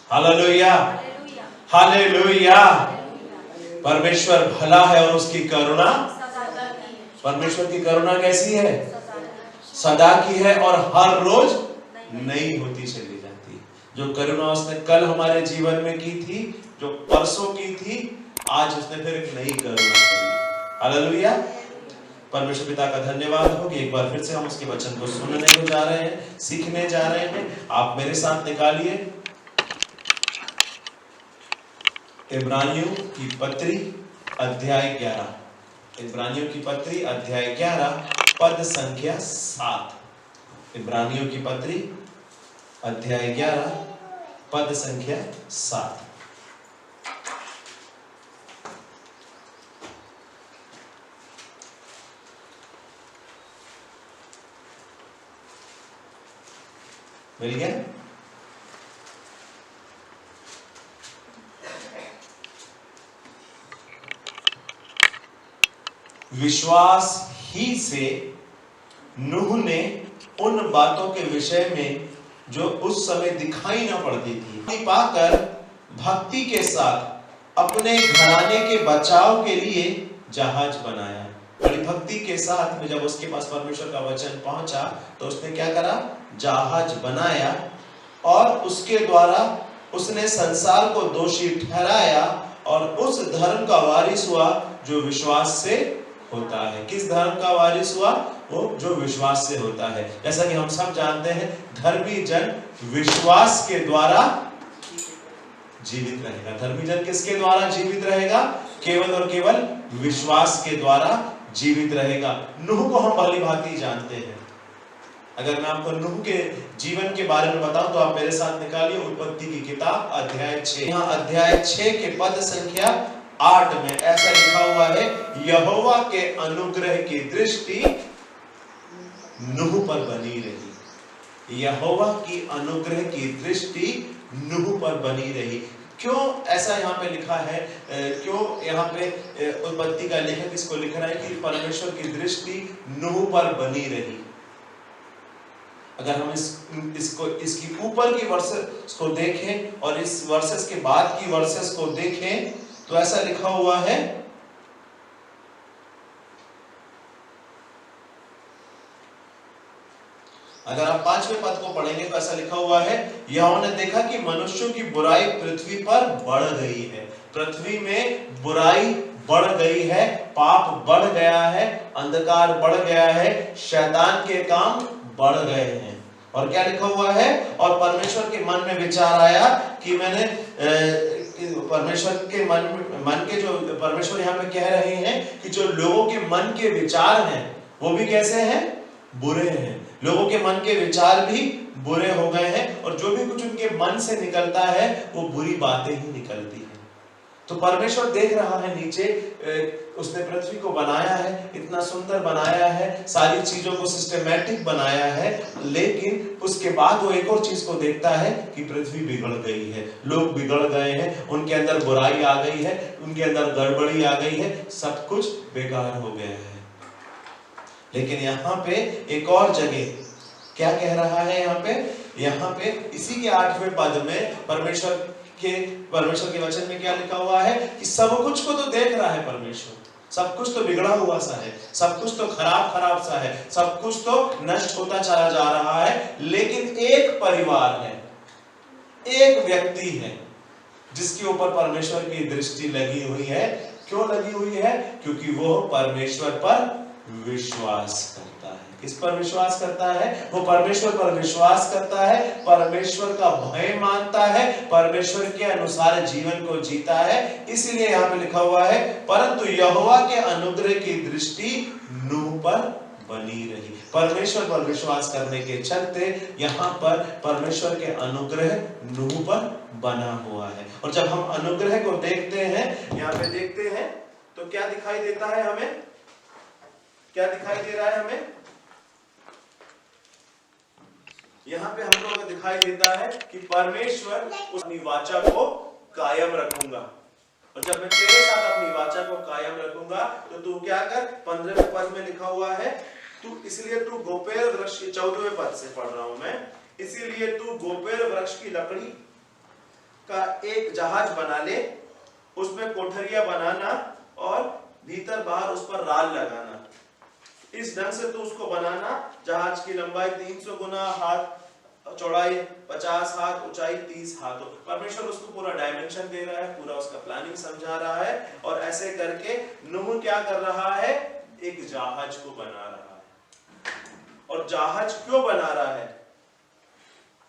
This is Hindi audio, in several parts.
Hallelujah, hallelujah. परमेश्वर भला है और उसकी करुणा, परमेश्वर की करुणा कैसी है? सदा की है और हर रोज नई होती चली जाती है। जो करुणा उसने कल हमारे जीवन में की थी, जो परसों की थी, आज उसने फिर एक नई करुणा की। हालेलुया। परमेश्वर पिता का धन्यवाद हो कि एक बार फिर से हम उसके वचन को सुनने को जा रहे हैं, सीखने जा रहे हैं। आप मेरे साथ निकालिए इब्रानियों की पत्री अध्याय 11। इब्रानियों की पत्री अध्याय 11 पद संख्या 7। इब्रानियों की पत्री अध्याय 11 पद संख्या 7। मिल गया? विश्वास ही से नूह ने उन बातों के विषय में जो उस समय दिखाई न पड़ती थी पाकर भक्ति के साथ अपने घराने के बचाव के लिए जहाज बनाया। बड़ी भक्ति के साथ में जब उसके पास परमेश्वर का वचन पहुंचा तो उसने क्या करा? जहाज बनाया और उसके द्वारा उसने संसार को दोषी ठहराया और उस धर्म का वारिस हुआ जो विश्वास से होता है। किस धर्म का वारिस हुआ? वो जो विश्वास से होता है। जैसा कि हम सब जानते हैं, धर्मी जन विश्वास के द्वारा जीवित रहेगा। धर्मी जन किसके द्वारा जीवित रहेगा? केवल और केवल विश्वास के द्वारा जीवित रहेगा। नूह को हम भली भांति जानते हैं। अगर मैं आपको नूह के जीवन के बारे में बताऊं तो आप मेरे साथ निकालिए उत्पत्ति की किताब अध्याय 6। यहाँ अध्याय 6 के पद संख्या 8 में ऐसा लिखा हुआ है, यहोवा के अनुग्रह की दृष्टि नूह पर बनी रही। यहोवा की अनुग्रह की दृष्टि नूह पर बनी रही। क्यों ऐसा यहाँ पे लिखा है? क्यों यहाँ पे उत्पत्ति का लेखक इसको लिख रहा है कि परमेश्वर की दृष्टि नूह पर बनी रही? अगर हम इसकी ऊपर की वर्सेस को देखें और इस वर्सेस के बाद की वर्सेस को देखें तो ऐसा लिखा हुआ है, अगर आप 5वें पद को पढ़ेंगे तो ऐसा लिखा हुआ है, यहोवा ने देखा कि मनुष्यों की बुराई पृथ्वी पर बढ़ गई है। पृथ्वी में बुराई बढ़ गई है, पाप बढ़ गया है, अंधकार बढ़ गया है, शैतान के काम बढ़ गए हैं। और क्या लिखा हुआ है? और परमेश्वर के मन में विचार आया कि मैंने परमेश्वर के मन के जो परमेश्वर यहाँ पे कह रहे हैं कि जो लोगों के मन के विचार हैं वो भी कैसे हैं? बुरे हैं। लोगों के मन के विचार भी बुरे हो गए हैं और जो भी कुछ उनके मन से निकलता है वो बुरी बातें ही निकलती हैं। तो परमेश्वर देख रहा है नीचे, उसने पृथ्वी को बनाया है, इतना सुंदर बनाया है, सारी चीजों को सिस्टमैटिक बनाया है, लेकिन उसके बाद वो एक और चीज को देखता है कि पृथ्वी बिगड़ गई है, लोग बिगड़ गए हैं, उनके अंदर बुराई आ गई है, उनके अंदर गड़बड़ी आ गई है, सब कुछ बेकार हो गया है। लेकिन यहाँ पे एक और जगह क्या कह रहा है? यहाँ पे इसी के 8वें पद में परमेश्वर के वचन में क्या लिखा हुआ है कि सब कुछ को तो देख रहा है परमेश्वर, सब कुछ तो बिगड़ा हुआ सा है, सब कुछ तो खराब सा है, सब कुछ तो नष्ट होता चला जा रहा है, लेकिन एक परिवार है, एक व्यक्ति है जिसके ऊपर परमेश्वर की दृष्टि लगी हुई है। क्यों लगी हुई है? क्योंकि वो परमेश्वर पर विश्वास करता है। किस पर विश्वास करता है? वो परमेश्वर पर विश्वास करता है, परमेश्वर का भय मानता है, परमेश्वर के अनुसार जीवन को जीता है। इसलिए यहाँ पे लिखा हुआ है, परंतु यहोवा के अनुग्रह की दृष्टि नूह पर बनी रही। परमेश्वर पर विश्वास करने के चलते यहाँ पर परमेश्वर के अनुग्रह नूह पर बना हुआ है। और जब हम अनुग्रह को देखते हैं, यहाँ पे देखते हैं तो क्या दिखाई देता है हमें? क्या दिखाई दे रहा है हमें? यहाँ पे हमको अगर दिखाई देता है कि परमेश्वर अपनी वाचा को कायम रखूंगा, और जब मैं तेरे साथ अपनी वाचा को कायम रखूंगा तो तू क्या कर? 15वें पद में लिखा हुआ है, इसलिए तू गोपेर वृक्ष की 14वें पद से पढ़ रहा हूं मैं, इसीलिए तू गोपेर वृक्ष की लकड़ी एक जहाज बना ले, उसमें कोठरिया बनाना और भीतर बाहर उस पर राल लगाना। इस ढंग से तू उसको बनाना, जहाज की लंबाई 300 गुना हाथ, चौड़ाई 50 हाथ, ऊंचाई 30 हाथ हो। परमेश्वर उसको पूरा डायमेंशन दे रहा है, पूरा उसका प्लानिंग समझा रहा है, और ऐसे करके नूह क्या कर रहा है, एक जहाज को बना रहा है। और जहाज क्यों बना रहा है,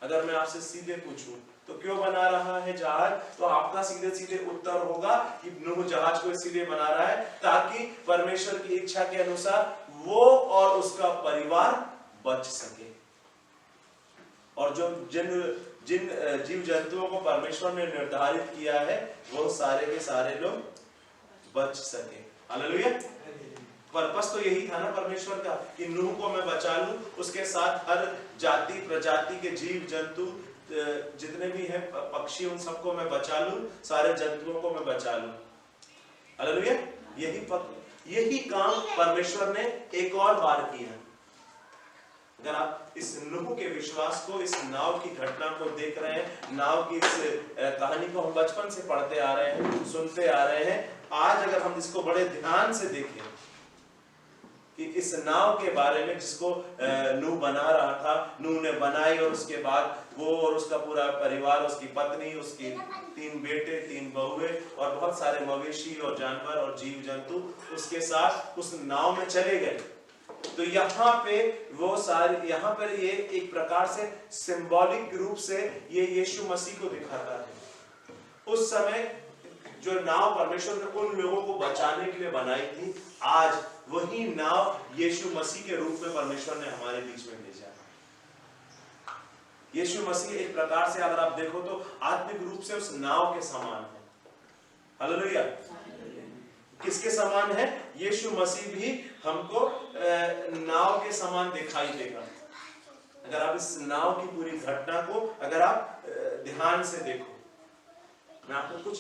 अगर मैं आपसे सीधे पूछूं तो क्यों बना रहा है जहाज, तो आपका सीधे सीधे उत्तर होगा कि नूह जहाज को इसलिए बना रहा है ताकि परमेश्वर की इच्छा के अनुसार वो और उसका परिवार बच सके। और जो जिन जीव जंतुओं को परमेश्वर ने निर्धारित किया है वो सारे के सारे लोग बच सके। हालेलुया। पर्पस तो यही था ना परमेश्वर का कि नूह को मैं बचा लूं, उसके साथ हर जाति प्रजाति के जीव जंतु जितने भी हैं पक्षी, उन सबको मैं बचा लूं, सारे जंतुओं को मैं बचा लूं। हालेलुया। यही काम परमेश्वर ने एक और बार किया। अगर आप इस नूह के विश्वास को, इस नाव की घटना को देख रहे हैं, नाव की इस कहानी को हम बचपन से पढ़ते आ रहे हैं, सुनते आ रहे हैं, आज अगर हम इसको बड़े ध्यान से देखें कि इस नाव के बारे में जिसको नूह बना रहा था, नूह ने बनाई, और उसके बाद वो और उसका पूरा परिवार, उसकी पत्नी, उसके 3 बेटे, 3 बहुएं और बहुत सारे मवेशी और जानवर और जीव जंतु उसके साथ उस नाव में चले गए। तो यहाँ पे वो सारे, यहाँ पर ये एक प्रकार से सिंबॉलिक रूप से ये यीशु मसीह को दिखाता है। उस समय जो नाव परमेश्वर ने उन लोगों को बचाने के लिए बनाई थी, आज वही नाव यीशु मसीह के रूप में परमेश्वर ने हमारे बीच में भेजा। यीशु मसीह एक प्रकार से अगर आप देखो तो आत्मिक रूप से उस नाव के समान है। हालेलुया। किसके समान है? यीशु मसीह भी हमको नाव के समान दिखाई देगा। अगर आप इस नाव की पूरी घटना को अगर आप ध्यान से देखो, मैं आपको कुछ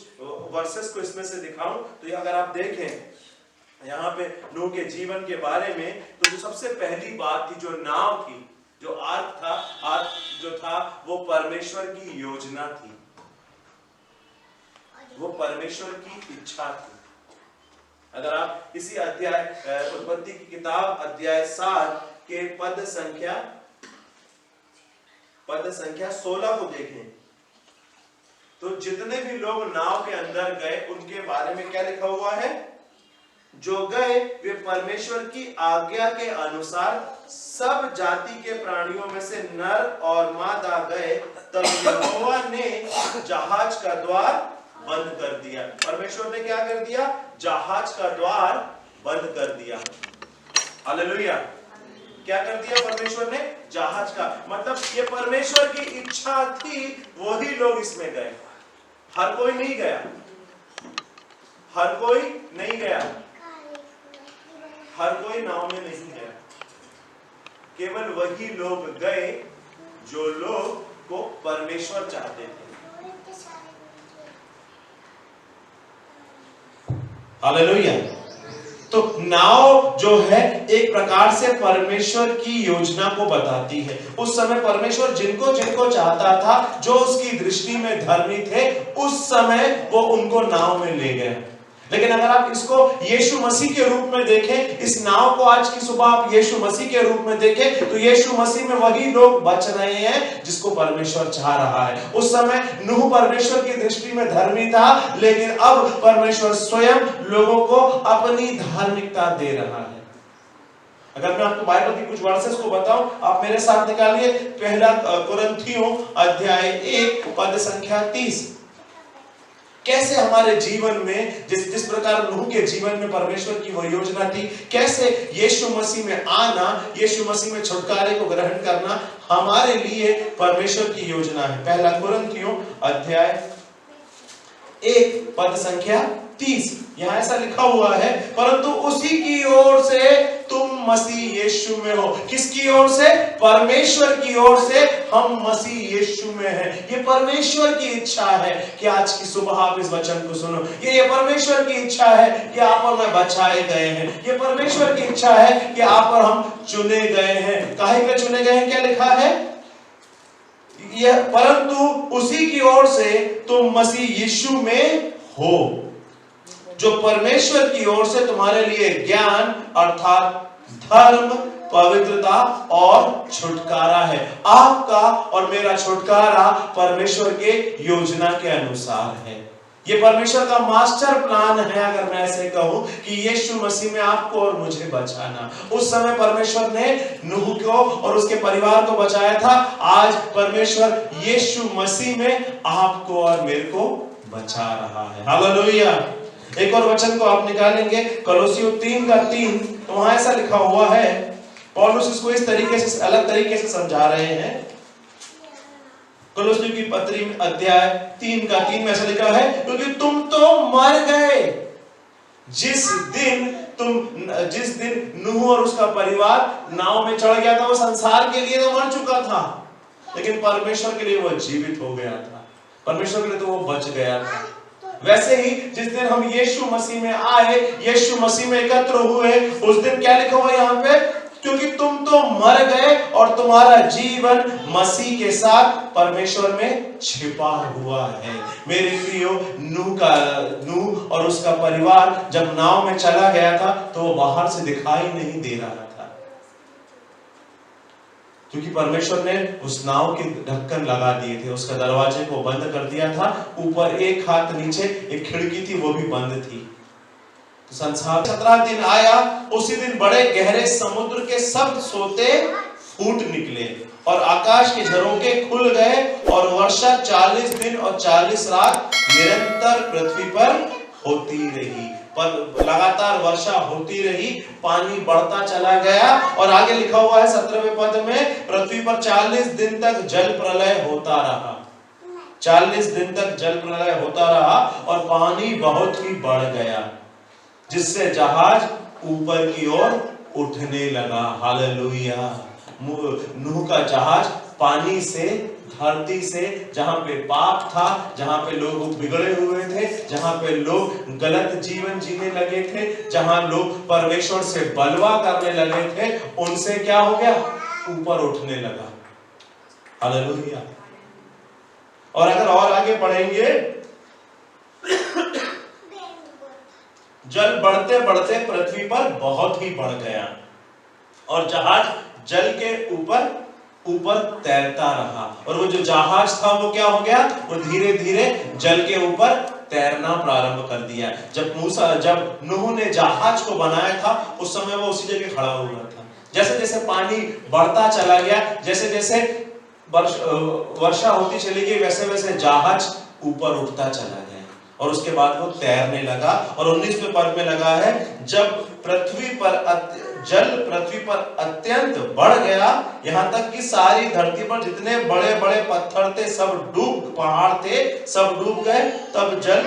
वर्सेस को इसमें से दिखाऊं तो अगर आप देखें यहाँ पे नूह के जीवन के बारे में, तो जो सबसे पहली बात थी, जो नाव की, जो आर्क जो था वो परमेश्वर की योजना थी, वो परमेश्वर की इच्छा थी। अगर आप इसी अध्याय उत्पत्ति की किताब अध्याय 7 के पद संख्या 16 को देखें तो जितने भी लोग नाव के अंदर गए उनके बारे में क्या लिखा हुआ है? जो गए वे परमेश्वर की आज्ञा के अनुसार सब जाति के प्राणियों में से नर और मादा गए, तब यहोवा ने जहाज का द्वार बंद कर दिया। परमेश्वर ने क्या कर दिया? जहाज का द्वार बंद कर दिया। हालेलुया। क्या कर दिया परमेश्वर ने? जहाज का, मतलब ये परमेश्वर की इच्छा थी, वही लोग इसमें गए। हर कोई नहीं गया, हर कोई नहीं गया, हर कोई नाव में नहीं गया, केवल वही लोग गए जो लोग को परमेश्वर चाहते थे। हालेलुया। तो नाव जो है एक प्रकार से परमेश्वर की योजना को बताती है। उस समय परमेश्वर जिनको जिनको चाहता था, जो उसकी दृष्टि में धर्मी थे, उस समय वो उनको नाव में ले गए। लेकिन अगर आप इसको यीशु मसीह के रूप में देखें, इस नाव को आज की सुबह आप यीशु मसीह के रूप में देखें, तो यीशु मसीह में वही लोग बच रहे हैं जिसको परमेश्वर चाह रहा है। उस समय नूह परमेश्वर की दृष्टि में धर्मी था, लेकिन अब परमेश्वर स्वयं लोगों को अपनी धार्मिकता दे रहा है। अगर मैं आपको बाइबल की कुछ वर्सेस को बताऊं, आप मेरे साथ निकालिए पहला कुरिन्थियों अध्याय 1 पद संख्या 30। कैसे हमारे जीवन में जिस प्रकार नूह के जीवन में परमेश्वर की वो योजना थी, कैसे यीशु मसीह में आना, यीशु मसीह में छुटकारे को ग्रहण करना हमारे लिए परमेश्वर की योजना है। पहला कुरिन्थियों अध्याय 1 पद संख्या 30, यहाँ ऐसा लिखा हुआ है, परंतु उसी की ओर से तुम मसीह यीशु में हो। किसकी ओर से? परमेश्वर की ओर से हम मसीह यीशु में हैं। ये परमेश्वर की इच्छा है कि आज की सुबह आप इस वचन को सुनो। ये परमेश्वर की इच्छा है कि आप और मैं बचाए गए हैं। ये परमेश्वर की इच्छा है कि आप और हम चुने गए हैं। काहे पे चुने गए हैं? क्या लिखा है? यह परंतु उसी की ओर से तुम मसीह यीशु में हो, जो परमेश्वर की ओर से तुम्हारे लिए ज्ञान अर्थात धर्म, पवित्रता और छुटकारा है। आपका और मेरा छुटकारा परमेश्वर के योजना के अनुसार है। ये परमेश्वर का मास्टर प्लान है। अगर मैं ऐसे कहूं कि यीशु मसीह में आपको और मुझे बचाना, उस समय परमेश्वर ने नूह को और उसके परिवार को बचाया था। आज परमेश्वर यीशु मसीह में आपको और मेरे को बचा रहा है। हालेलुया। एक और वचन को आप निकालेंगे, कलोसियों 3:3, तो वहां ऐसा लिखा हुआ है, पौलुस इसको इस तरीके से अलग तरीके से समझा रहे हैं। कलोसियों की पत्री में अध्याय 3:3 में ऐसा लिखा है, क्योंकि तुम तो मर गए जिस दिन नूह और उसका परिवार नाव में चढ़ गया था। वो संसार के लिए तो मर चुका था, लेकिन परमेश्वर के लिए वो जीवित हो गया था। परमेश्वर के लिए तो वो बच गया था। वैसे ही जिस दिन हम यीशु मसीह में आए, यीशु मसीह में एकत्र हुए, उस दिन क्या लिखा हुआ यहाँ पे, क्योंकि तुम तो मर गए और तुम्हारा जीवन मसीह के साथ परमेश्वर में छिपा हुआ है। मेरे प्रियो, नूह और उसका परिवार जब नाव में चला गया था तो वो बाहर से दिखाई नहीं दे रहा था, क्योंकि परमेश्वर ने उस नाव के ढक्कन लगा दिए थे, उसका दरवाजे को बंद कर दिया था। ऊपर एक हाथ, नीचे एक खिड़की थी, वो भी बंद थी। तो संसार 17 दिन आया, उसी दिन बड़े गहरे समुद्र के सब सोते फूट निकले और आकाश के झरोखे खुल गए और वर्षा 40 दिन और 40 रात निरंतर पृथ्वी पर होती रही। पर लगातार वर्षा होती रही, पानी बढ़ता चला गया और आगे लिखा हुआ है 17वें पद में, पृथ्वी पर 40 दिन तक जल प्रलय होता रहा। 40 दिन तक जल प्रलय होता रहा और पानी बहुत ही बढ़ गया, जिससे जहाज ऊपर की ओर उठने लगा। हालेलुया। नूह का जहाज पानी से, धरती से, जहां पे पाप था, जहां पे लोग बिगड़े हुए थे, जहां पे लोग गलत जीवन जीने लगे थे, जहां लोग परमेश्वर से बलवा करने लगे थे, उनसे क्या हो गया, ऊपर उठने लगा। हालेलुया। और अगर और आगे पढ़ेंगे, जल बढ़ते बढ़ते पृथ्वी पर बहुत ही बढ़ गया और जहाज जल के ऊपर तैरता रहा। और वो जो जहाज था वो क्या हो गया, वो धीरे धीरे जल के ऊपर तैरना प्रारंभ कर दिया। जब नूह ने जहाज को बनाया था, उस समय वो उसी जगह खड़ा हुआ था। जैसे जैसे पानी बढ़ता चला गया, जैसे जैसे वर्षा होती चली गई, वैसे वैसे जहाज ऊपर उठता चला गया और उसके बाद वो तैरने लगा। और 19वें पद में लगा है, जब जल पृथ्वी पर अत्यंत बढ़ गया, यहां तक कि सारी धरती पर जितने बड़े बड़े पत्थर थे, पहाड़ थे, सब डूब गए। तब जल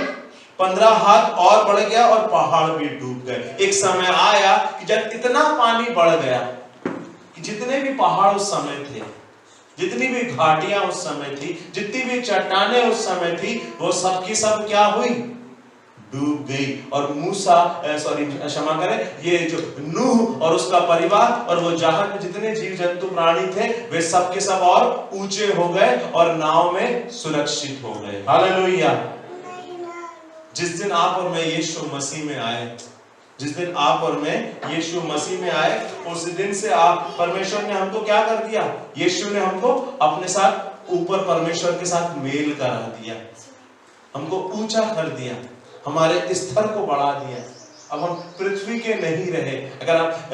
15 हाथ और बढ़ गया और पहाड़ भी डूब गए। एक समय आया कि जब इतना पानी बढ़ गया कि जितने भी पहाड़ उस समय थे, जितनी भी घाटियां उस समय थी, जितनी भी चट्टानें उस समय थी, वो सब की सब क्या हुई, डूब गई। और क्षमा करें, ये जो नूह और उसका परिवार और वो जहाज में जितने जीव जंतु प्राणी थे, वे सब के सब और ऊंचे हो गए और नाव में सुरक्षित हो गए। हालेलुया। जिस दिन आप और मैं यीशु मसीह में आए, जिस दिन आप और मैं यीशु मसीह में आए, उस दिन से आप, परमेश्वर ने हमको क्या कर दिया, यीशु ने हमको अपने साथ ऊपर परमेश्वर के साथ मेल करा दिया, हमको ऊंचा कर दिया, हमारे स्तर को बढ़ा दिया। अब हम पृथ्वी के नहीं रहे। अगर आप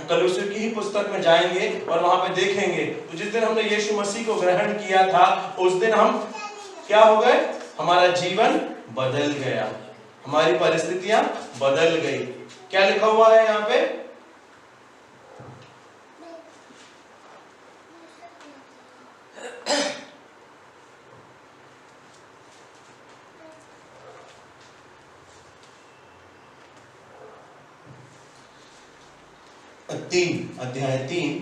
कलोसियों की ही पुस्तक में जाएंगे और वहां पे देखेंगे, तो जिस दिन हमने यीशु मसीह को ग्रहण किया था, उस दिन हम क्या हो गए, हमारा जीवन बदल गया, हमारी परिस्थितियां बदल गई। क्या लिखा हुआ है यहाँ पे, अध्याय 3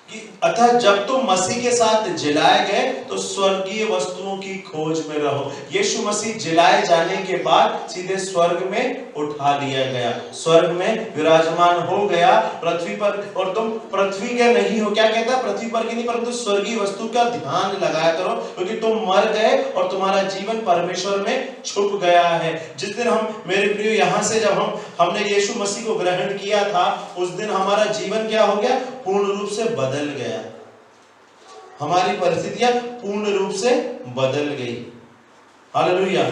कि अतः जब तुम मसीह के साथ जिलाए गए तो तो स्वर्गीय वस्तुओं की खोज में रहो। यीशु मसीह जिलाए जाने के बाद सीधे स्वर्ग में उठा लिया गया, स्वर्ग में विराजमान हो गया पृथ्वी पर। और तुम पृथ्वी के नहीं हो, क्या कहता है, पृथ्वी पर की नहीं परंतु स्वर्गीय वस्तु का ध्यान लगाया करो, क्योंकि तुम मर गए और तुम्हारा जीवन परमेश्वर में छुप गया है। जिस दिन हम, मेरे प्रियो, यहां से जब हमने यीशु मसीह को ग्रहण किया था, उस दिन हमारा जीवन क्या हो गया, पूर्ण रूप से बदल गया। हमारी परिस्थितियां पूर्ण रूप से बदल गई। हालेलुया।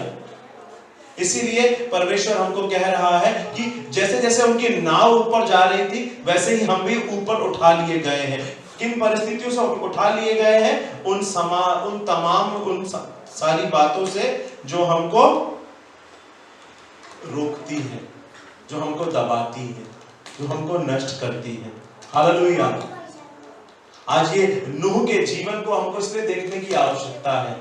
इसीलिए परमेश्वर हमको कह रहा है कि जैसे जैसे उनकी नाव ऊपर जा रही थी, वैसे ही हम भी ऊपर उठा लिए गए हैं। किन परिस्थितियों से उठा लिए गए हैं? उन सारी बातों से जो हमको रोकती है, जो हमको दबाती है, जो हमको नष्ट करती है। हालेलुया। आज ये नूह के जीवन को हमको इसलिए देखने की आवश्यकता है।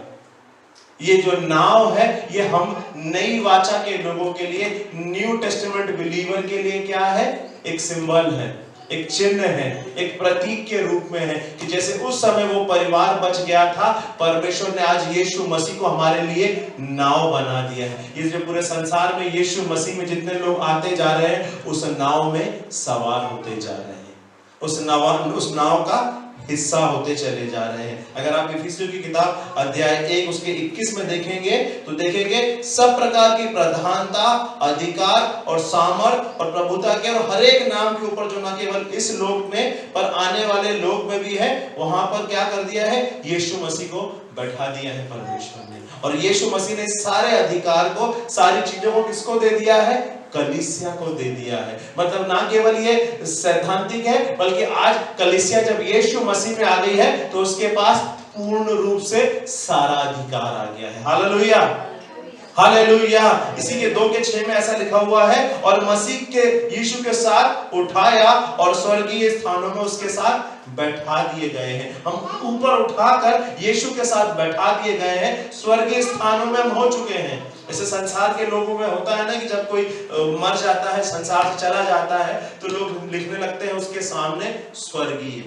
ये जो नाव है, ये हम नई वाचा के लोगों के लिए, न्यू टेस्टामेंट बिलीवर के लिए क्या है? एक सिंबल है, एक चिन्ह है, एक प्रतीक के रूप में है कि जैसे उस समय वो परिवार बच गया था, परमेश्वर ने आज यीशु मसीह को हमारे लिए नाव बना दिया है। ये जो पूरे संसार में यीशु मसीह में जितने लोग आते जा रहे हैं, उस नाव में सवार होते जा रहे हैं, उस नाव का हिस्सा होते चले जा रहे हैं। अगर आप इफिसियों की किताब अध्याय 1 उसके 21 में देखेंगे तो देखेंगे सब प्रकार की प्रधानता, अधिकार और सामर्थ और प्रभुता के और हर एक नाम के ऊपर जो न केवल इस लोक में पर आने वाले लोक में भी है, वहां पर क्या कर दिया है? यीशु मसीह को बैठा दिया है परमेश्वर ने। और यीशु मसीह ने सारे अधिकार को, सारी चीजों को किसको दे दिया है? कलीसिया को दे दिया है। मतलब ना केवल ये सैद्धांतिक है, बल्कि आज कलीसिया जब यीशु मसीह में आ गई है तो उसके पास पूर्ण रूप से सारा अधिकार आ गया है। Hallelujah, hallelujah. इसीलिए 2:6 में ऐसा लिखा हुआ है, और मसीह के यीशु के साथ उठाया और स्वर्गीय स्थानों में उसके साथ बैठा दिए गए हैं। हम ऊपर उठाकर यीशु के साथ बैठा दिए गए हैं, स्वर्गीय स्थानों में हम हो चुके हैं। जैसे संसार के लोगों में होता है ना कि जब कोई मर जाता है, संसार से चला जाता है, तो लोग लिखने लगते हैं उसके सामने स्वर्गीय।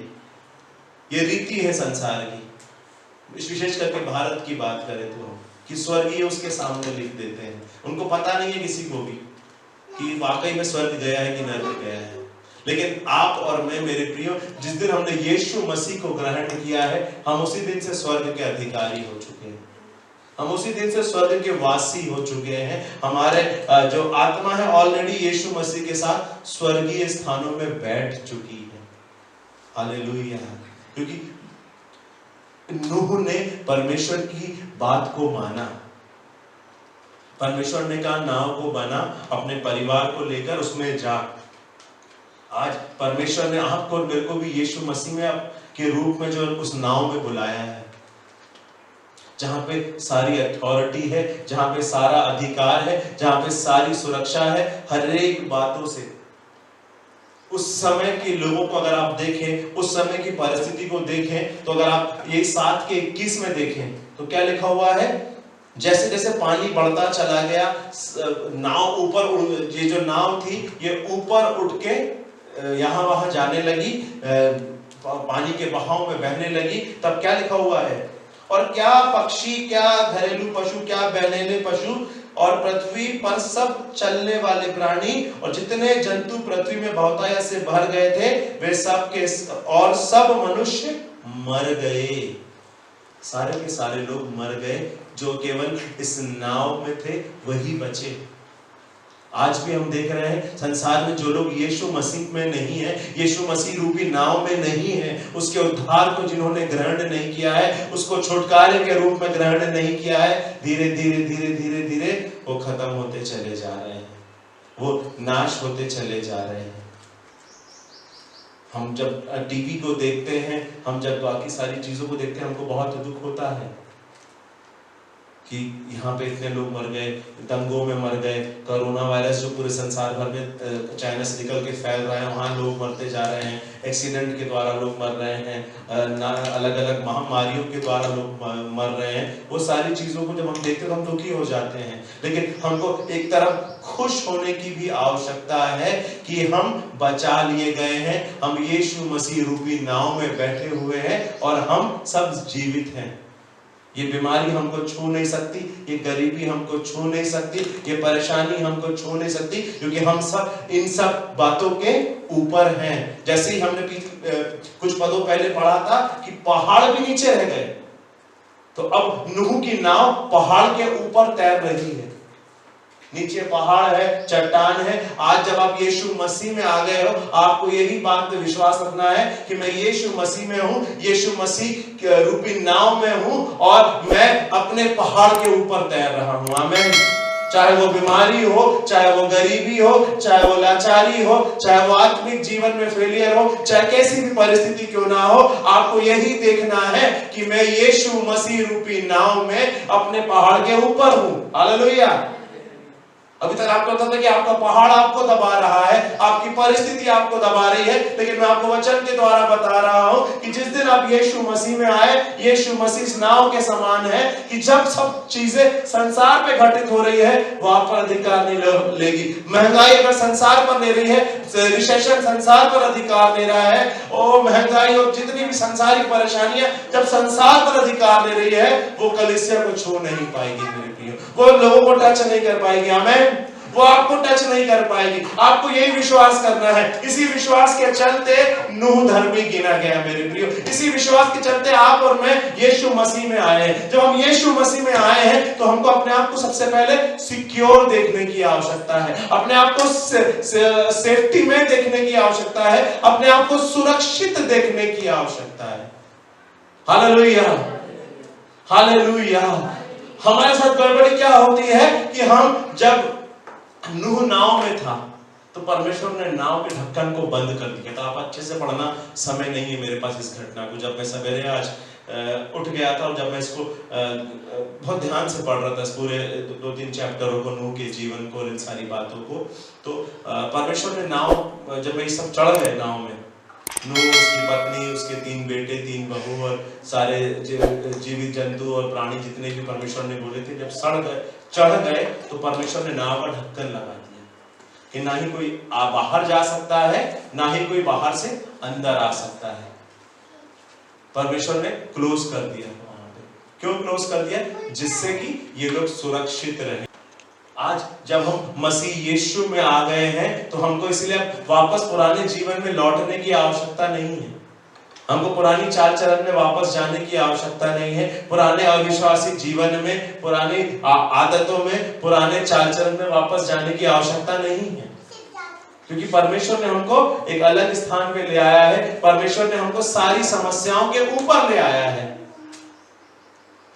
ये रीति है संसार की, विशेष करके भारत की बात करें तो, कि स्वर्गीय उसके सामने लिख देते हैं। उनको पता नहीं है किसी को भी कि वाकई में स्वर्ग गया है कि नरक गया है। लेकिन आप और मैं, मेरे प्रियो, जिस दिन हमने यीशु मसीह को ग्रहण किया है, हम उसी दिन से स्वर्ग के अधिकारी हो चुके हैं। हम उसी दिन से स्वर्ग के वासी हो चुके हैं। हमारे जो आत्मा है ऑलरेडी यीशु मसीह के साथ स्वर्गीय स्थानों में बैठ चुकी है। हालेलुया। क्योंकि नूह ने परमेश्वर की बात को माना। परमेश्वर ने कहा नाव को बना, अपने परिवार को लेकर उसमें जा। आज परमेश्वर ने आपको और मेरे को भी यीशु मसीह में के रूप में जो उस नाव में बुलाया है, जहां पे सारी अथॉरिटी है, जहां पे सारा अधिकार है, जहां पे सारी सुरक्षा है, हर एक बातों से। उस समय के लोगों को अगर आप देखें, उस समय की परिस्थिति को देखें, तो अगर आप ये 7:21 में देखें तो क्या लिखा हुआ है? जैसे जैसे पानी बढ़ता चला गया, नाव ऊपर, ये जो नाव थी ये ऊपर उठ के यहां वहां जाने लगी, पानी के बहाव में बहने लगी। तब क्या लिखा हुआ है? और क्या पक्षी, क्या घरेलू पशु, क्या बहनेले पशु और पृथ्वी पर सब चलने वाले प्राणी और जितने जंतु पृथ्वी में बहुतायत से भर गए थे, वे सब के और सब मनुष्य मर गए। सारे के सारे लोग मर गए, जो केवल इस नाव में थे वही बचे। आज भी हम देख रहे हैं संसार में जो लोग यीशु मसीह में नहीं है, यीशु मसीह रूपी नाव में नहीं है, उसके उद्धार को जिन्होंने ग्रहण नहीं किया है, उसको छुटकारे के रूप में ग्रहण नहीं किया है, धीरे धीरे धीरे धीरे धीरे वो खत्म होते चले जा रहे हैं, वो नाश होते चले जा रहे हैं। हम जब टीवी को देखते हैं, हम जब बाकी सारी चीजों को देखते हैं, हमको बहुत दुख होता है कि यहाँ पे इतने लोग मर गए, दंगों में मर गए, कोरोना वायरस जो पूरे संसार भर में चाइना से निकल के फैल रहा है, वहाँ लोग मरते जा रहे हैं, एक्सीडेंट के द्वारा लोग मर रहे हैं, अलग अलग महामारियों के द्वारा लोग मर रहे हैं। वो सारी चीज़ों को जब हम देखते हैं तो हम दुखी हो जाते हैं। लेकिन हमको एक तरफ खुश होने की भी आवश्यकता है कि हम बचा लिए गए हैं, हम यीशु मसीह रूपी नाव में बैठे हुए हैं और हम सब जीवित हैं। ये बीमारी हमको छू नहीं सकती, ये गरीबी हमको छू नहीं सकती, ये परेशानी हमको छू नहीं सकती, क्योंकि हम सब इन सब बातों के ऊपर हैं। जैसे ही हमने कुछ पदों पहले पढ़ा था कि पहाड़ भी नीचे रह गए, तो अब नूह की नाव पहाड़ के ऊपर तैर रही है। नीचे पहाड़ है, चट्टान है। आज जब आप यीशु मसीह में आ गए हो, आपको यही बात पे विश्वास रखना है कि मैं यीशु मसीह में हूं, यीशु मसीह रूपी नाव में हूं और मैं अपने पहाड़ के ऊपर तैर रहा हूं। आमीन। चाहे वो बीमारी हो, चाहे वो गरीबी हो, चाहे वो लाचारी हो, चाहे वो आत्मिक जीवन में फेलियर हो, चाहे कैसी भी परिस्थिति क्यों ना हो, आपको यही देखना है कि मैं यीशु मसीह रूपी नाव में अपने पहाड़ के ऊपर हूं। हालेलुया। अभी तक आपको पता था कि आपका पहाड़ आपको दबा रहा है, आपकी परिस्थिति आपको दबा रही है, लेकिन मैं आपको वचन के द्वारा बता रहा हूं कि जिस दिन आप यीशु मसीह में आए, यीशु मसीह इस नाव के समान है कि जब सब चीजें संसार पे घटित हो रही है, वो आप पर अधिकार नहीं लेगी। महंगाई अगर संसार पर ले रही है, रिसेशन संसार पर अधिकार ले रहा है, ओ महंगाई और जितनी भी संसारिक परेशानियां जब संसार पर अधिकार ले रही है, वो कलीसिया को छू नहीं पाएगी मेरे प्रियो, वो लोगों को टच नहीं कर पाएगी। आमीन। वो आपको टच नहीं कर पाएगी। आपको यही विश्वास करना है। इसी विश्वास के चलते नूह धर्मी गिना गया मेरे प्रियो। इसी विश्वास के चलते आप और मैं यीशु मसीह में आए हैं। जब हम यीशु मसीह में आए हैं तो हमको अपने आप को सबसे पहले सिक्योर देखने की आवश्यकता है, अपने आप को सेफ्टी में देखने की आवश्यकता है, अपने आप को सुरक्षित देखने की आवश्यकता है। Hallelujah, hallelujah. हमारे साथ गड़बड़ी क्या होती है कि हम जब नूह नाव में था तो परमेश्वर ने नाव के ढक्कन को बंद कर दिया था। आप अच्छे से पढ़ना, समय नहीं है मेरे पास इस घटना को। जब मैं सवेरे आज उठ गया था और जब मैं इसको बहुत ध्यान से पढ़ रहा था, इस पूरे 2-3 चैप्टरों को, नूह के जीवन को, इन सारी बातों को, तो परमेश्वर ने नाव, जब मैं ये सब चढ़ गए नाव में, नूह, उसकी पत्नी, उसके 3 बेटे, 3 बहू और सारे जीवित जंतु और प्राणी जितने भी परमेश्वर ने बोले थे, जब चढ़ गए तो परमेश्वर ने नाव का ढक्कन लगा दिया कि ना ही कोई बाहर जा सकता है, ना ही कोई बाहर से अंदर आ सकता है। परमेश्वर ने क्लोज कर दिया वहां पे। क्यों क्लोज कर दिया? जिससे कि ये लोग सुरक्षित रहे। आज जब हम मसीह यीशु में आ गए हैं तो हमको इसलिए वापस पुराने जीवन में लौटने की आवश्यकता नहीं है। हमको पुरानी चाल चलन में वापस जाने की आवश्यकता नहीं है। पुराने अविश्वासी जीवन में, पुरानी आदतों में, पुराने चाल चलन में वापस जाने की आवश्यकता नहीं है, क्योंकि परमेश्वर ने हमको एक अलग स्थान पे ले आया है। परमेश्वर ने हमको सारी समस्याओं के ऊपर ले आया है।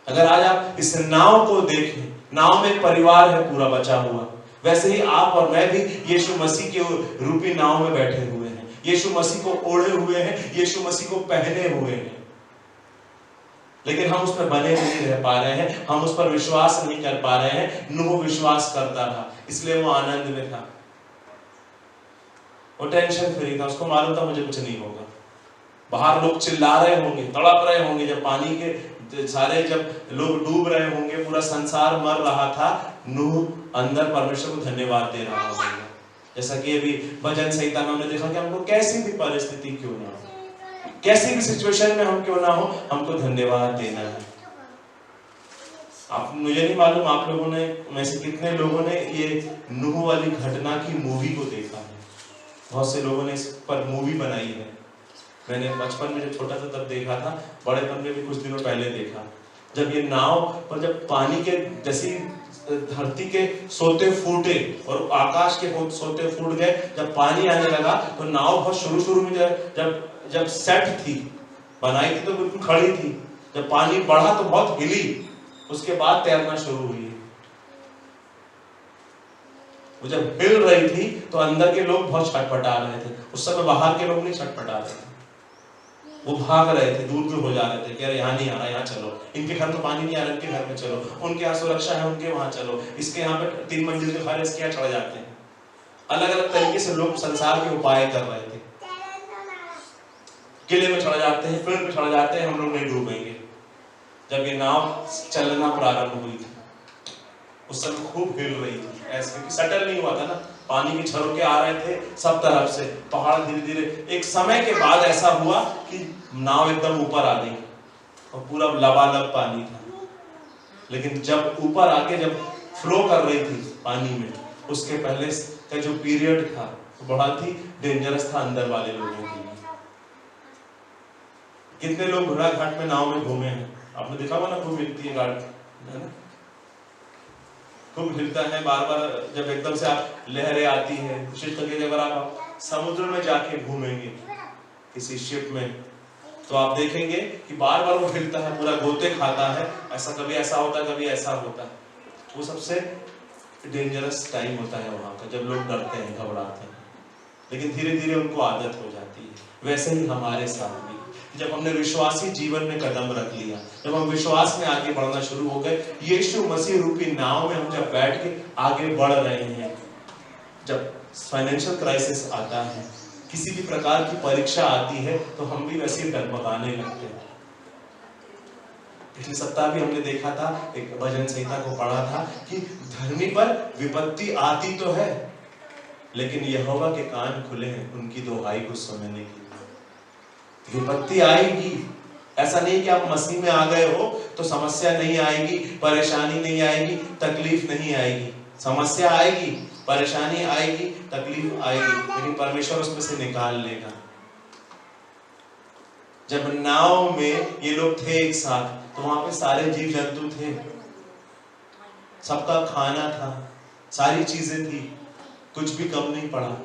अगर आज आप इस नाव को देखें, नाव में एक परिवार है पूरा बचा हुआ, वैसे ही आप और मैं भी यीशु मसीह के रूपी नाव में बैठे हुए हैं, यीशु मसीह को ओढ़े हुए हैं, यीशु मसीह को पहने हुए हैं, लेकिन हम उसमें बने नहीं रह पा रहे हैं, हम उस पर विश्वास नहीं कर पा रहे हैं। नूह विश्वास करता था, इसलिए वो आनंद में था, वो टेंशन फ्री था, उसको मालूम था मुझे कुछ नहीं होगा। बाहर लोग चिल्ला रहे होंगे, तड़प रहे होंगे, जब पानी के सारे जब लोग डूब रहे होंगे, पूरा संसार मर रहा था, नूह अंदर परमेश्वर को धन्यवाद दे रहा होगा। जैसा कि अभी भजन संहिता में हमने देखा कि हमको कैसी भी परिस्थिति क्यों ना हो, कैसी भी सिचुएशन में हम क्यों ना हो, हमको धन्यवाद देना है। आप, मुझे नहीं मालूम आप लोगों ने में से कितने लोगों ने ये नूह वाली घटना की मूवी को देखा है। बहुत से लोगों ने इस पर मूवी बनाई है। मैंने बचपन में जब छोटा था तब देखा था, बड़ेपन में भी कुछ दिनों पहले देखा। जब ये नाव पर, जब पानी के जैसी धरती के सोते फूटे और आकाश के सोते फूट गए, जब पानी आने लगा तो नाव बहुत शुरू में जब सेट थी, बनाई थी तो बिल्कुल खड़ी थी। जब पानी बढ़ा तो बहुत हिली, उसके बाद तैरना शुरू हुई। वो जब हिल रही थी तो अंदर के लोग बहुत छटपटा रहे थे। उस समय बाहर के लोग नहीं छटपटा रहे थे, वो भाग रहे थे, दूर दूर हो जा रहे थे कि अरे यहाँ नहीं आ रहा, यहाँ चलो, इनके घर तो पानी नहीं आ रहा, इनके घर में चलो, उनके यहाँ सुरक्षा है, उनके वहां चलो, इसके यहाँ पे 3 मंजिल के घर है, इसके यहाँ चढ़ जाते हैं। अलग अलग तरीके से लोग संसार के उपाय कर रहे थे। किले में चढ़ जाते हैं, पेड़ पे चढ़ जाते हैं, हम लोग नहीं डूबेंगे। जब ये नाव चलना प्रारंभ हुई थी, उस समय खूब हिल रही थी, ऐसे क्योंकि सटल नहीं हुआ था ना, पानी के झरोके आ रहे थे सब तरफ से, पहाड़ धीरे धीरे, एक समय के बाद ऐसा हुआ कि नाव एकदम ऊपर आ गई और पूरा लबालब पानी था। लेकिन जब ऊपर आके जब फ्लो कर रही थी पानी में, उसके पहले का जो पीरियड था वो बहुत ही डेंजरस था अंदर वाले लोगों के लिए। कितने लोग घोड़ा घाट में नाव में घूमे हैं, आपने देखा होगा ना, खूब हिलती है घाट, है ना, खूब हिलता है बार बार। जब एकदम से आप लहरें आती है, विशेष करके अगर आप समुद्र में जाके घूमेंगे किसी शिप में, तो आप देखेंगे कि बार बार वो हिलता है, पूरा गोते खाता है, ऐसा कभी ऐसा होता है, कभी ऐसा होता है। वो सबसे डेंजरस टाइम होता है वहां का, जब लोग डरते हैं, घबराते हैं, लेकिन धीरे धीरे उनको आदत हो जाती है। वैसे ही हमारे साथ भी, जब हमने विश्वासी जीवन में कदम रख लिया, जब हम विश्वास में आगे बढ़ना शुरू हो गए, यीशु मसीह रूपी नाव में हम जब बैठ के आगे बढ़ रहे हैं, जब फाइनेंशियल क्राइसिस आता है, किसी भी प्रकार की परीक्षा आती है, तो हम भी वैसे डगमगाने लगते हैं। पिछले सप्ताह भी हमने देखा था, एक भजन संहिता को पढ़ा था कि धर्मी पर विपत्ति आती तो है, लेकिन यहोवा के कान खुले हैं उनकी दुहाई को सुनने के लिए। विपत्ति आएगी, ऐसा नहीं कि आप मसीह में आ गए हो तो समस्या नहीं आएगी, परेशानी नहीं आएगी, तकलीफ नहीं आएगी। समस्या आएगी, परेशानी आएगी, तकलीफ आएगी, लेकिन परमेश्वर उसमें से निकाल लेगा। जब नाव में ये लोग थे एक साथ, तो वहां पे सारे जीव जंतु थे, सबका खाना था, सारी चीजें थी, कुछ भी कम नहीं पड़ा।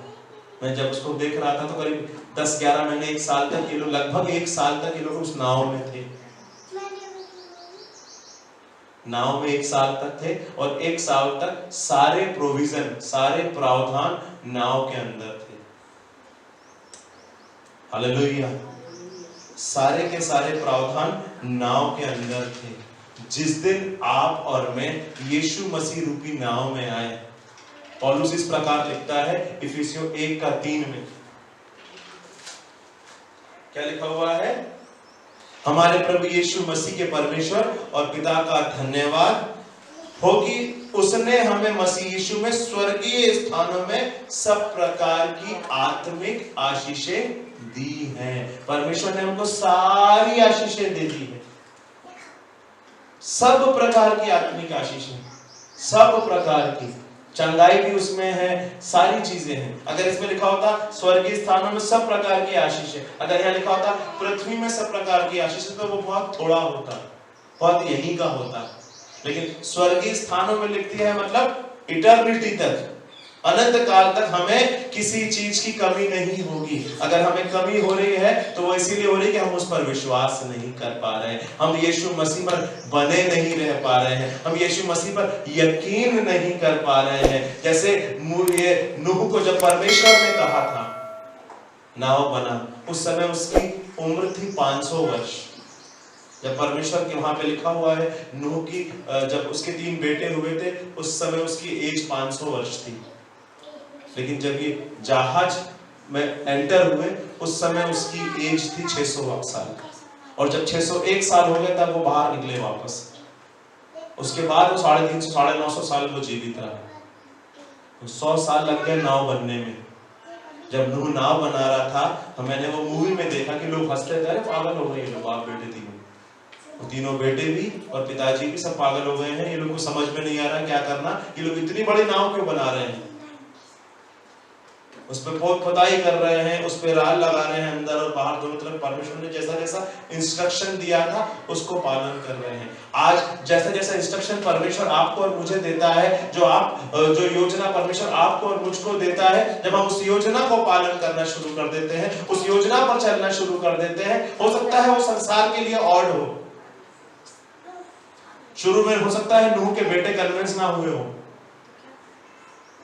मैं जब उसको देख रहा था तो करीब 10-11 महीने, एक साल तक ये लोग, लगभग एक साल तक ये लोग उस नाव में थे। नाव में एक साल तक थे, और एक साल तक सारे प्रोविजन, सारे प्रावधान नाव के अंदर थे। हालेलुया। सारे के सारे प्रावधान नाव के अंदर थे। जिस दिन आप और मैं यीशु मसीह रूपी नाव में आए, पौलुस इस प्रकार लिखता है इफिसियों 1:3 में, क्या लिखा हुआ है? हमारे प्रभु यीशु मसीह के परमेश्वर और पिता का धन्यवाद हो कि उसने हमें मसीह यीशु में स्वर्गीय स्थानों में सब प्रकार की आत्मिक आशीषें दी हैं। परमेश्वर ने हमको सारी आशीषें दे दी है, सब प्रकार की आत्मिक आशीषें, सब प्रकार की, चंगाई भी उसमें है, सारी चीजें हैं। अगर इसमें लिखा होता स्वर्गीय स्थानों में सब प्रकार की आशीषें, अगर यहाँ लिखा होता पृथ्वी में सब प्रकार की आशीषें, तो वो बहुत थोड़ा होता, बहुत यही का होता। लेकिन स्वर्गीय स्थानों में लिखती है, मतलब इटर्निटी तक, अनंत काल तक हमें किसी चीज की कमी नहीं होगी। अगर हमें कमी हो रही है तो वो इसीलिए हो रही है कि हम उस पर विश्वास नहीं कर पा रहे हैं, हम यीशु मसीह पर बने नहीं रह पा रहे हैं, हम यीशु मसीह पर यकीन नहीं कर पा रहे हैं। जैसे नूह को जब परमेश्वर ने कहा था नाव बना, उस समय उसकी उम्र थी 500 वर्ष। जब परमेश्वर के वहां पे लिखा हुआ है नूह की, जब उसके 3 बेटे हुए थे, उस समय उसकी एज 500 वर्ष थी। लेकिन जब ये जहाज में एंटर हुए, उस समय उसकी एज थी 600 साल, और जब 601 साल हो गए तब वो बाहर निकले वापस। उसके बाद वो 350-950 साल वो जीवित रहा, तो 100 साल लग गए नाव बनने में। जब नूह नाव बना रहा था, मैंने वो मूवी में देखा कि लोग हंसते थे, पागल हो गए ये लोग, बाप बेटे तीनों बेटे भी और पिताजी भी सब पागल हो गए हैं, ये लोग को समझ में नहीं आ रहा क्या करना, ये लोग इतनी बड़ी नाव क्यों बना रहे हैं, उस पर खोदाई कर रहे हैं, उस पर राल लगा रहे हैं अंदर और बाहर दोनों तरफ। परमेश्वर ने जैसा जैसा इंस्ट्रक्शन दिया था उसको पालन कर रहे हैं। आज जैसा जैसा इंस्ट्रक्शन परमेश्वर आपको और मुझे देता है, जो योजना परमेश्वर आपको और मुझको देता है, जब हम उस योजना को पालन करना शुरू कर देते हैं, उस योजना पर चलना शुरू कर देते हैं, हो सकता है वो संसार के लिए ऑड हो। शुरू में हो सकता है नूह के बेटे कन्विंस ना हुए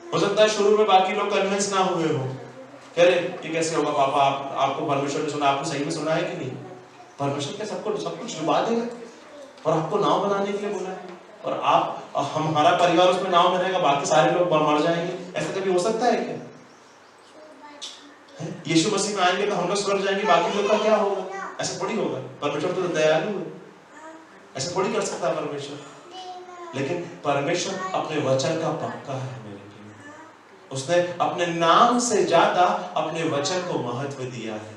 हो सकता है शुरू में बाकी लोग कन्विंस ना हुए हो, कह रहे ये कैसे होगा पापा, आपको परमेश्वर ने सुना, आपने सही में सुना है कि नहीं? परमेश्वर क्या सब कुछ डुबा देगा और आपको नाव बनाने के लिए बोला है, और हमारा परिवार उसमें नाव में रहेगा, बाकी सारे लोग मर जाएंगे? ऐसा कभी हो सकता है क्या? यीशु मसीह में आएंगे तो हम लोग स्वर्ग जाएंगे, बाकी लोग का क्या होगा? ऐसा थोड़ी होगा। परमेश्वर तो दयालु है, ऐसा थोड़ी कर सकता है परमेश्वर। लेकिन परमेश्वर अपने वचन का पक्का है मेरे लिए, उसने अपने नाम से ज्यादा अपने वचन को महत्व दिया है।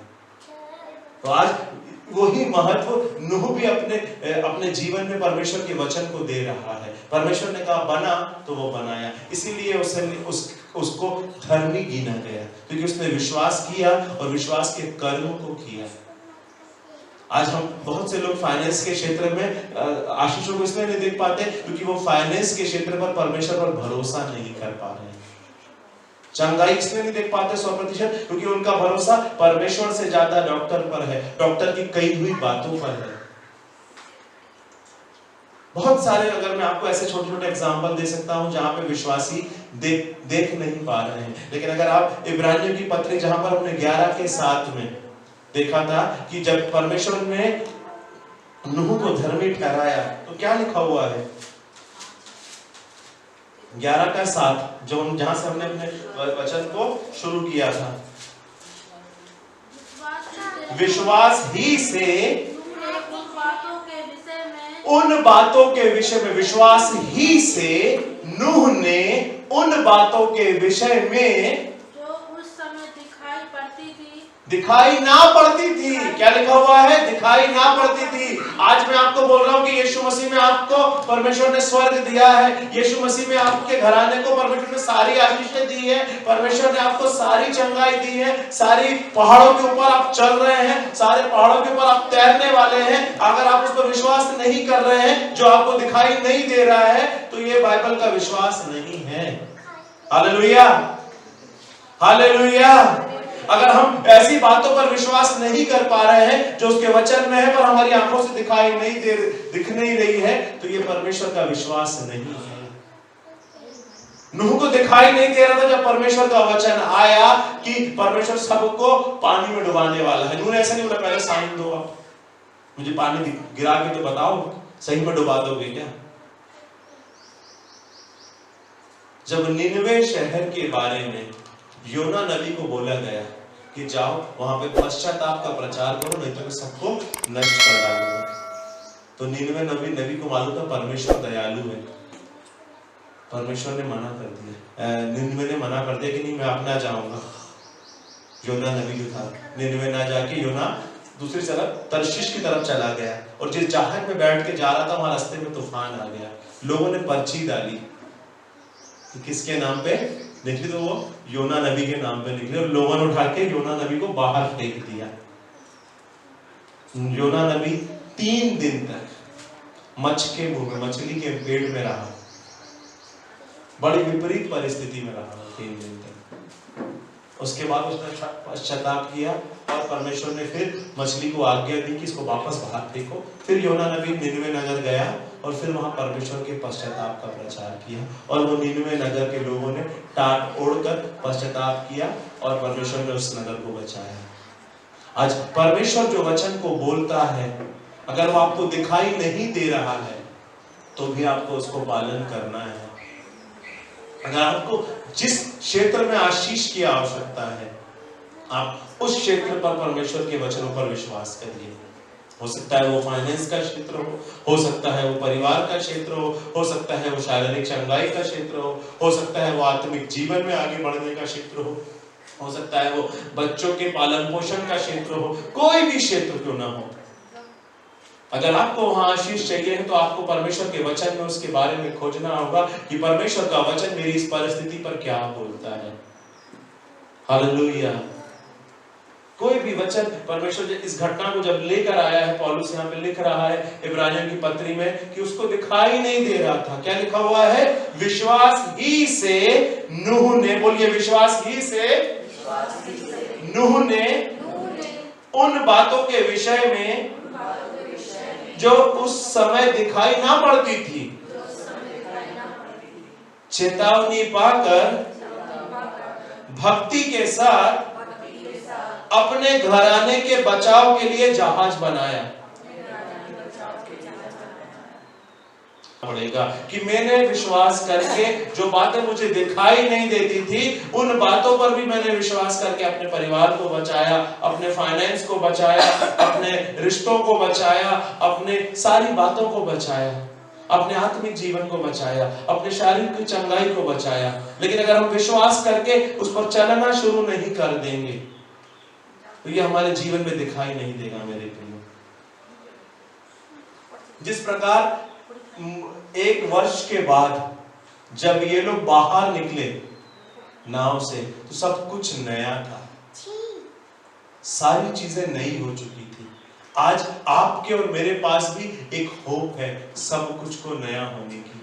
तो आज वही महत्व नूह भी अपने जीवन में परमेश्वर के वचन को दे रहा है। परमेश्वर ने कहा बना तो वो बनाया, इसीलिए उसको धर्मी गिना गया, क्योंकि उसने विश्वास किया और विश्वास के कर्म को किया। आज हम बहुत से लोग फाइनेंस के क्षेत्र में आशीषों को इसलिए नहीं देख पाते क्योंकि वो फाइनेंस के क्षेत्र पर परमेश्वर पर भरोसा नहीं कर पा रहे हैं। चंगाई इसलिए नहीं देख पाते 100% क्योंकि उनका भरोसा परमेश्वर से ज्यादा डॉक्टर पर है, डॉक्टर की कही हुई बातों पर है। बहुत सारे, अगर मैं आपको ऐसे छोटे छोटे एग्जाम्पल दे सकता हूं जहां पे विश्वासी देख नहीं पा रहे हैं। लेकिन अगर आप इब्रानियों की पत्री, जहां पर हमने 11:7 में देखा था कि जब परमेश्वर ने नूह को धर्मी ठहराया तो क्या लिखा हुआ है 11:7, जो जहां से हमने अपने वचन को शुरू किया था। विश्वास ही से उन बातों के विषय में, विश्वास ही से नूह ने उन बातों के विषय में जो उस समय दिखाई ना पड़ती थी। क्या लिखा हुआ है? दिखाई ना पड़ती थी। आज मैं आपको बोल रहा हूं कि यीशु मसीह में आपको परमेश्वर ने स्वर्ग दिया है। यीशु मसीह में आपके घराने को परमेश्वर ने सारी आशीषें दी है। परमेश्वर ने आपको सारी चंगाई दी है। सारी पहाड़ों के ऊपर आप चल रहे हैं, सारे पहाड़ों के ऊपर आप तैरने वाले हैं। अगर आप उस पर विश्वास नहीं कर रहे हैं जो आपको दिखाई नहीं दे रहा है, तो ये बाइबल का विश्वास नहीं है। Hallelujah, hallelujah. अगर हम ऐसी बातों पर विश्वास नहीं कर पा रहे हैं जो उसके वचन में है पर हमारी आंखों से दिख नहीं रही है, तो ये परमेश्वर का विश्वास नहीं है। नूह को दिखाई नहीं दे रहा था जब परमेश्वर का वचन आया कि परमेश्वर सबको पानी में डुबाने वाला है। नूह ने ऐसा नहीं बोला पहले साइन दो, आप मुझे पानी गिरा के तो बताओ, सही में डुबा दोगे क्या? जब निनवे शहर के बारे में योना नबी को बोला गया कि जाओ वहां पे पश्चाताप का प्रचार करो, नहीं तो मैं सबको नष्ट कर डालूंगा, तो निनवे नबी को मालूम था परमेश्वर दयालु है। परमेश्वर ने मना कर दिया, निनवे ने मना कर दिया कि नहीं मैं अपना जाऊंगा। योना नबी जो था निनवे ना जाके योना दूसरी तरफ तर्शीश की तरफ चला गया, और जिस जहाज में बैठ के जा रहा था वहां रास्ते में तूफान आ गया। लोगों ने पर्ची डाली, किसके नाम पे निकली? तो वो योना नबी के नाम पे निकली, और लोगों ने उठा के योना नबी को बाहर फेंक दिया। योना नबी 3 दिन तक मछली के पेट में रहा, बड़ी विपरीत परिस्थिति में रहा 3 दिन तक। उसके बाद उसने पश्चाताप किया और परमेश्वर ने फिर मछली को आज्ञा दी कि इसको वापस बाहर फेंको। फिर योना नबी निनवे नगर गया और फिर वहां परमेश्वर के पश्चाताप का प्रचार किया, और वो निनवे नगर के लोगों ने टाट ओढ़कर पश्चाताप किया और परमेश्वर ने उस नगर को बचाया। आज परमेश्वर जो वचन को बोलता है, अगर वो आपको दिखाई नहीं दे रहा है तो भी आपको उसको पालन करना है। अगर आपको जिस क्षेत्र में आशीष की आवश्यकता है, आप उस क्षेत्र पर परमेश्वर के वचनों पर विश्वास करिए। हो सकता है वो फाइनेंस का क्षेत्र हो सकता है वो परिवार का क्षेत्र हो सकता है वो शारीरिक चंगाई का क्षेत्र हो सकता है वो आत्मिक जीवन में आगे बढ़ने का क्षेत्र हो सकता है वो बच्चों के पालन पोषण का क्षेत्र हो, कोई भी क्षेत्र क्यों ना हो। अगर आपको वहां आशीष चाहिए तो आपको परमेश्वर के वचन में उसके बारे में खोजना होगा कि परमेश्वर का वचन मेरी इस परिस्थिति पर क्या बोलता है। हालेलुया। कोई भी वचन परमेश्वर इस घटना को जब लेकर आया है, पौलुस यहाँ पे लिख रहा है इब्रानियों की पत्री में कि उसको दिखाई नहीं दे रहा था। क्या लिखा हुआ है? विश्वास ही से नूह ने, बोलिए विश्वास ही से नूह ने उन बातों के विषय में जो उस समय दिखाई ना पड़ती थी, चेतावनी पाकर भक्ति के साथ अपने घराने के बचाव के लिए जहाज बनाया। पड़ेगा कि मैंने विश्वास करके जो बातें मुझे दिखाई नहीं देती थी, उन बातों पर भी मैंने विश्वास करके अपने परिवार को बचाया, अपने फाइनेंस को बचाया, अपने रिश्तों को बचाया, अपने सारी बातों को बचाया, अपने आत्मिक जीवन को बचाया, अपने शारीरिक चंगाई को बचाया। लेकिन अगर हम विश्वास करके उस पर चलना शुरू नहीं कर देंगे तो ये हमारे जीवन में दिखाई नहीं देगा मेरे प्रियो। जिस प्रकार एक वर्ष के बाद जब ये लोग बाहर निकले नाव से तो सब कुछ नया था, सारी चीजें नई हो चुकी थी। आज आपके और मेरे पास भी एक होप है सब कुछ को नया होने की,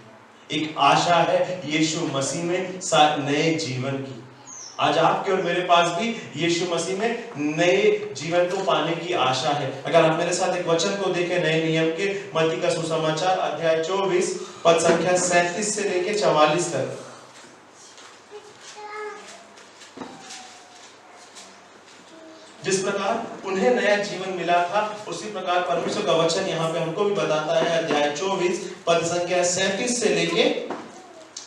एक आशा है यीशु मसीह में नए जीवन की। आज आपके और मेरे पास भी यीशु मसीह में नए जीवन को पाने की आशा है। अगर आप मेरे साथ एक वचन को देखें नए नियम के, मत्ती का सुसमाचार अध्याय 24 पद संख्या 37 से लेके 44 तक। जिस प्रकार उन्हें नया जीवन मिला था उसी प्रकार परमेश्वर का वचन यहाँ पे हमको भी बताता है। अध्याय 24 पद संख्या 37 से लेके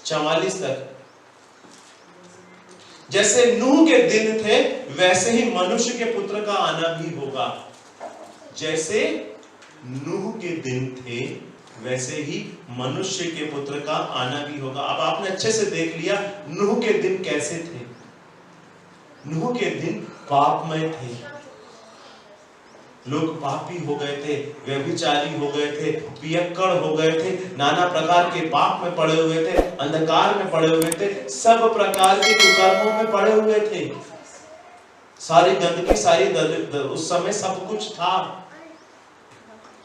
44 तक। जैसे नूह के दिन थे वैसे ही मनुष्य के पुत्र का आना भी होगा। जैसे नूह के दिन थे वैसे ही मनुष्य के पुत्र का आना भी होगा। अब आपने अच्छे से देख लिया नूह के दिन कैसे थे। नूह के दिन पापमय थे, लोग पापी हो गए थे, व्यभिचारी हो गए थे, पियक्कड़ हो गए थे, नाना प्रकार के पाप में पड़े हुए थे, अंधकार में पड़े हुए थे, सब प्रकार के कुकर्मों में पड़े हुए थे, सारी गंदगी, सारी उस समय सब कुछ था।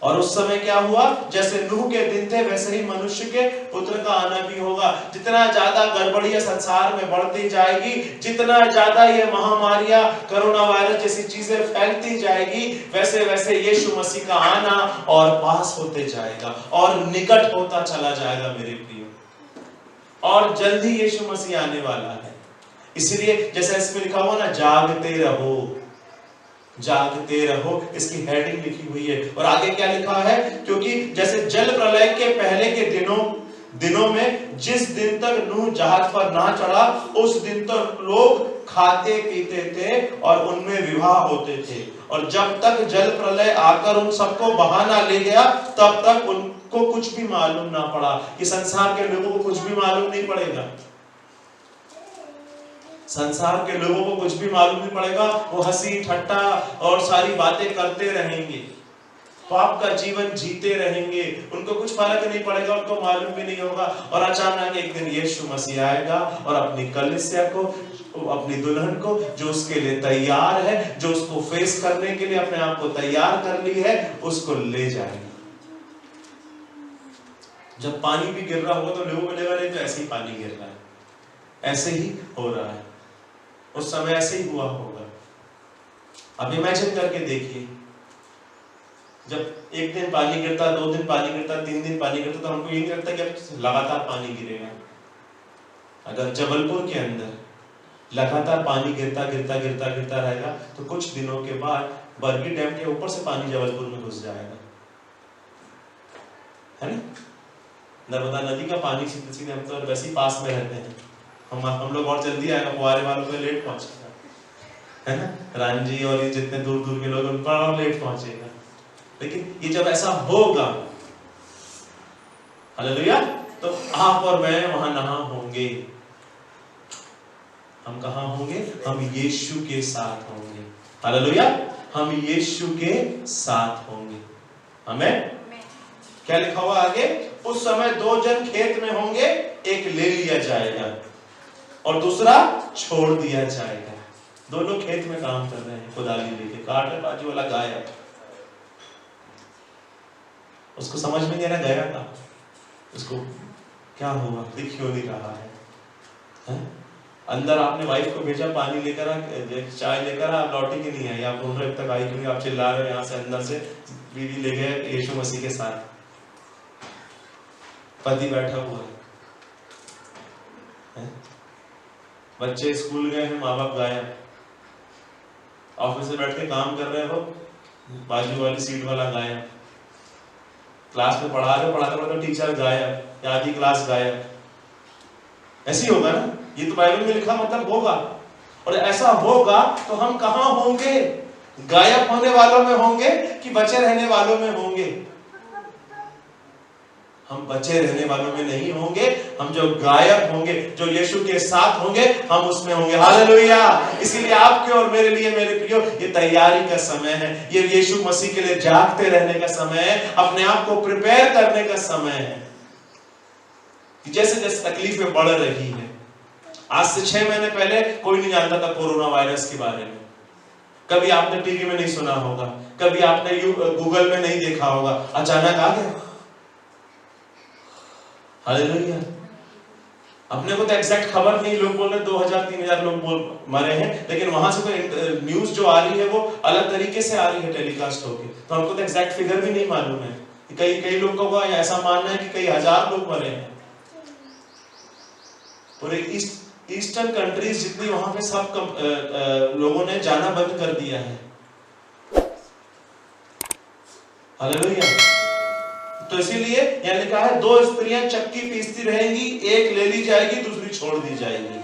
और उस समय क्या हुआ, जैसे नूह के दिन थे वैसे ही मनुष्य के पुत्र का आना भी होगा। जितना ज्यादा गड़बड़ियां संसार में बढ़ती जाएगी, जितना ज्यादा ये महामारियां, कोरोना वायरस जैसी चीजें फैलती जाएगी, वैसे वैसे यीशु मसीह का आना और पास होते जाएगा और निकट होता चला जाएगा मेरे प्रियो। और जल्दी यीशु मसीह आने वाला है। इसलिए जैसे इसमें लिखा हुआ ना, जागते रहो, जागते रहो, इसकी हेडिंग लिखी हुई है। और आगे क्या लिखा है, क्योंकि जैसे जल प्रलय के पहले के दिनों में जिस दिन तक नूह जहाज पर ना चढ़ा उस दिन तक लोग खाते पीते थे और उनमें विवाह होते थे। और जब तक जल प्रलय आकर उन सबको बहा ना ले गया तब तक उनको कुछ भी मालूम ना पड़ा। कि संसार के लोगों को कुछ भी मालूम नहीं पड़ेगा, संसार के लोगों को कुछ भी मालूम नहीं पड़ेगा। वो हंसी ठट्टा और सारी बातें करते रहेंगे, पाप का जीवन जीते रहेंगे, उनको कुछ फर्क नहीं पड़ेगा, उनको मालूम भी नहीं होगा। और अचानक एक दिन यीशु मसीह आएगा और अपनी कलीसिया को, अपनी दुल्हन को, जो उसके लिए तैयार है, जो उसको फेस करने के लिए अपने आप को तैयार कर ली है, उसको ले जाएगा। जब पानी भी गिर रहा होगा तो लोगों को लगेगा नहीं तो ऐसे ही पानी गिर रहा है, ऐसे ही हो रहा है। उस समय ऐसे ही हुआ होगा। अब इमेजिन करके देखिए, जब एक दिन पानी गिरता, 2 दिन पानी गिरता, 3 दिन पानी गिरता, तो हमको ये नहीं लगता कि अब लगातार पानी गिरेगा। अगर जबलपुर के अंदर लगातार पानी गिरता गिरता गिरता गिरता रहेगा तो कुछ दिनों के बाद बरगी डैम के ऊपर से पानी जबलपुर में घुस जाएगा, है ना। नर्मदा नदी का पानी सीधे सीधे, हम तो वैसे ही पास में रहते हैं, हम लोग और जल्दी आएगा, फुहारे वालों पे लेट पहुंचेगा, है ना। रांझी और ये जितने दूर दूर के लोग उन पर और लेट पहुंचेगा। लेकिन ये जब ऐसा होगा, हालेलुया, तो आप और मैं वहां नहा होंगे। हम कहां होंगे? हम यीशु के साथ होंगे। हालेलुया, हम यीशु के साथ होंगे। हमें क्या लिखा हुआ आगे? उस समय 2 जन खेत में होंगे, एक ले लिया जाएगा और दूसरा छोड़ दिया जाएगा। दोनों खेत में काम कर रहे हैं, कुदाली लेके, काट रहे, बाजू वाला गायब। उसको समझ में नहीं आ रहा गया था, उसको क्या हुआ, दिख क्यों नहीं रहा है? अंदर आपने वाइफ को भेजा पानी लेकर आ, चाय लेकर, आप लौटी की नहीं आई, आप बोल रहे तक आई क्यों? आप चिल्ला रहे हो यहाँ से, अंदर से बीवी ले गए यीशु मसीह के साथ, पति बैठा हुआ है, बच्चे स्कूल गए हैं, माँ बाप गायब, ऑफिस में बैठ के काम कर रहे हो, बाजू वाली सीट वाला गायब, क्लास में पढ़ा रहे हो, पढ़ाते पढ़ाते टीचर गायब, आधी क्लास गायब। ऐसे ही होगा ना, ये तो बाइबल में लिखा मतलब होगा। और ऐसा होगा तो हम कहां होंगे? गायब होने वालों में होंगे कि बचे रहने वालों में होंगे? हम बचे रहने वालों में नहीं होंगे, हम जो गायब होंगे, जो यीशु के साथ होंगे, हम उसमें होंगे। हालेलुया। इसीलिए आपके और मेरे लिए मेरे प्रियो ये तैयारी का समय है, ये यीशु मसीह के लिए जागते रहने का समय है, अपने आप को प्रिपेयर करने का समय है। जैसे जैसे तकलीफें बढ़ रही है, आज से 6 महीने पहले कोई नहीं जानता था कोरोना वायरस के बारे में। कभी आपने टीवी में नहीं सुना होगा, कभी आपने गूगल में नहीं देखा होगा, अचानक आ गया। हालेलुया। अपने को तो एग्जैक्ट खबर नहीं, लोग बोल रहे 2000-3000 लोग मरे हैं, लेकिन वहां से तो न्यूज जो आ रही है वो अलग तरीके से आ रही है टेलीकास्ट होके, तो हमको तो एग्जैक्ट फिगर भी नहीं मालूम है। कई लोगों का ऐसा मानना है कि कई हजार लोग मरे हैं। पूरे ईस्टर्न कंट्रीज जितनी वहां पे सब लोगों ने जाना बंद कर दिया है। हालेलुया। तो इसीलिए यहाँ लिखा है 2 स्त्रियां चक्की पीसती रहेंगी, एक ले ली जाएगी, दूसरी छोड़ दी जाएगी।